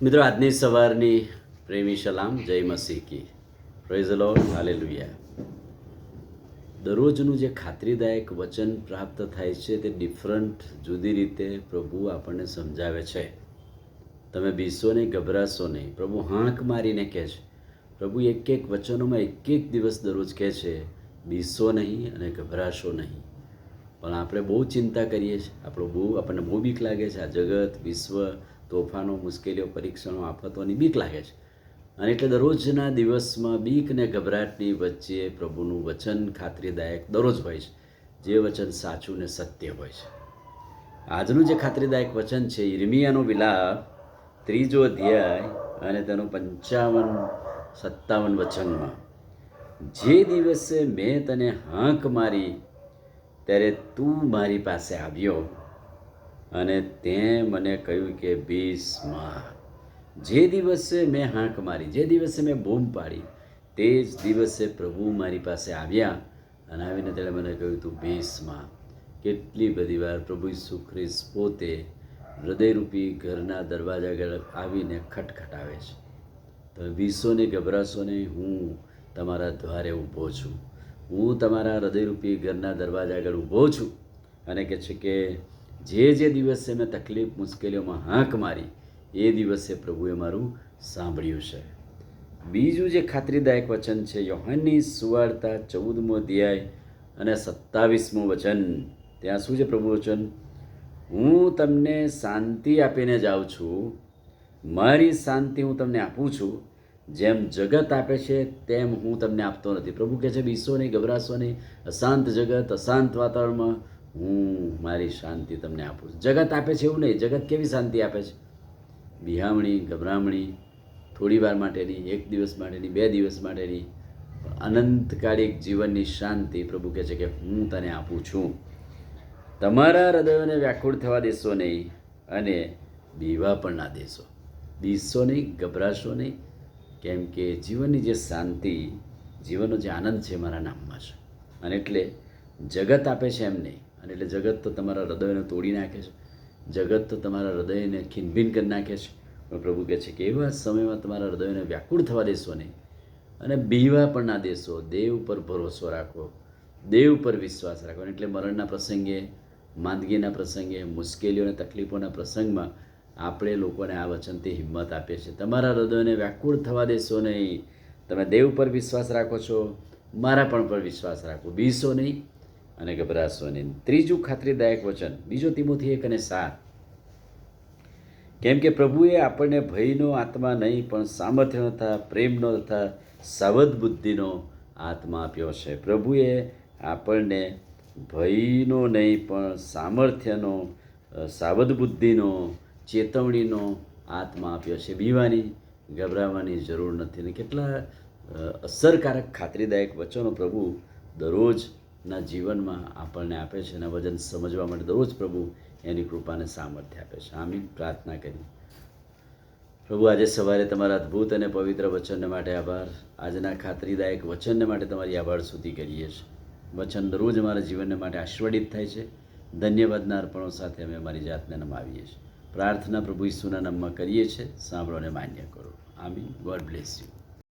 મિત્રો, આજની સવારની પ્રેમી સલામ, જય મસીહ કી, પ્રેઝ ધ લોર્ડ, હાલેલુયા. દરરોજનું જે ખાતરીદાયક વચન પ્રાપ્ત થાય છે તે ડિફરન્ટ, જુદી રીતે પ્રભુ આપણને સમજાવે છે. તમે બીસો નહીં, ગભરાશો નહીં. પ્રભુ હાંક મારીને કહે છે. પ્રભુ એક એક વચનોમાં એક એક દિવસ દરરોજ કહે છે, બીસો નહીં અને ગભરાશો નહીં. પણ આપણે બહુ ચિંતા કરીએ છીએ, આપણને બહુ બીક લાગે છે. આ જગત, વિશ્વ, તોફાનો, મુશ્કેલીઓ, પરીક્ષણો, આફતોની બીક લાગે છે. અને એટલે દરરોજના દિવસમાં બીક ને ગભરાટની વચ્ચે પ્રભુનું વચન ખાતરીદાયક દરરોજ હોય છે, જે વચન સાચું ને સત્ય હોય છે. આજનું જે ખાતરીદાયક વચન છે, યિર્મયાનો વિલાપ 3 અધ્યાય અને તેનું 55-57 વચનમાં, જે દિવસે મેં તને હાંક મારી ત્યારે તું મારી પાસે આવ્યો અને તે મને કહ્યું કે ભીષ્મા. જે દિવસે મેં હાંક મારી, જે દિવસે મેં બૂમ પાડી, તે જ દિવસે પ્રભુ મારી પાસે આવ્યા અને આવીને તેણે મને કહ્યું તું ભીષ્મા. કેટલી બધી વાર પ્રભુ ઈસુ ખ્રિસ્ત પોતે હૃદયરૂપી ઘરના દરવાજા આગળ આવીને ખટખટાવે છે. તમે બીસો નહીં, ગભરાશો નહીં, હું તમારા દ્વારે ઊભો છું. હું તમારા હૃદયરૂપી ઘરના દરવાજા આગળ ઊભો છું અને કહે છે કે જે દિવસે મેં તકલીફ, મુશ્કેલીઓમાં હાંક મારી, એ દિવસે પ્રભુએ મારું સાંભળ્યું છે. બીજું જે ખાતરીદાયક વચન છે, યોહાનની સુવાર્તા 14મો અધ્યાય અને 27મું વચન. ત્યાં શું છે પ્રભુ વચન? હું તમને શાંતિ આપીને જાઉં છું, મારી શાંતિ હું તમને આપું છું. જેમ જગત આપે છે તેમ હું તમને આપતો નથી. પ્રભુ કહે છે બીસો નહીં, ગભરાશો નહીં. અશાંત જગત, અશાંત વાતાવરણમાં હું મારી શાંતિ તમને આપું છું. જગત આપે છે એવું નહીં. જગત કેવી શાંતિ આપે છે? બિહામણી, ગભરામણી, થોડી વાર માટેની, 1 દિવસ માટેની, 2 દિવસ માટેની. અનંતકાલિક જીવનની શાંતિ પ્રભુ કહે છે કે હું તને આપું છું. તમારા હૃદયોને વ્યાકુળ થવા દેશો નહીં અને બીવા પણ ના દેશો. બીસો નહીં, ગભરાશો નહીં, કેમ કે જીવનની જે શાંતિ, જીવનનો જે આનંદ છે મારા નામમાં છે. અને એટલે જગત આપે છે એમ નહીં. અને એટલે જગત તો તમારા હૃદયને તોડી નાખે છે, જગત તો તમારા હૃદયને ખીનભીન કરી નાખે છે. પણ પ્રભુ કહે છે કે એવા સમયમાં તમારા હૃદયને વ્યાકુળ થવા દેશો નહીં અને બીવા પણ ના દેશો. દેવ પર ભરોસો રાખો, દેવ પર વિશ્વાસ રાખો. એટલે મરણના પ્રસંગે, માંદગીના પ્રસંગે, મુશ્કેલીઓ અને તકલીફોના પ્રસંગમાં આપણે લોકોને આ વચનથી હિંમત આપીએ છીએ. તમારા હૃદયને વ્યાકુળ થવા દેશો નહીં. તમે દેવ પર વિશ્વાસ રાખો છો, મારા પણ પર વિશ્વાસ રાખો. બીસો નહીં અને ગભરાશો નહીં. ત્રીજું ખાતરીદાયક વચન, 2 તિમોથી 1:7. કેમ કે પ્રભુએ આપણને ભયનો આત્મા નહીં પણ સામર્થ્યનો તથા પ્રેમનો તથા સાવધ બુદ્ધિનો આત્મા આપ્યો છે. પ્રભુએ આપણને ભયનો નહીં પણ સામર્થ્યનો, સાવધ બુદ્ધિનો, ચેતવણીનો આત્મા આપ્યો છે. બીવાની, ગભરાવાની જરૂર નથી. અને કેટલા અસરકારક ખાતરીદાયક વચનો પ્રભુ દરરોજના જીવનમાં આપણને આપે છે. અને વચન સમજવા માટે દરરોજ પ્રભુ એની કૃપાને સામર્થ્ય આપે છે. આમીન. પ્રાર્થના કરી. પ્રભુ, આજે સવારે તમારા અદ્ભુત અને પવિત્ર વચનને માટે આભાર. આજના ખાતરીદાયક વચનને માટે તમારી આભાર સ્તુતિ કરીએ છીએ. વચન દરરોજ અમારા જીવનને માટે આશીર્વાદિત થાય છે. ધન્યવાદના અર્પણો સાથે અમે અમારી જાતને નમાવીએ છીએ. પ્રાર્થના પ્રભુ ઈસુના નામમાં કરીએ છીએ. સાંભળો અને માન્ય કરો. આમીન. God bless you.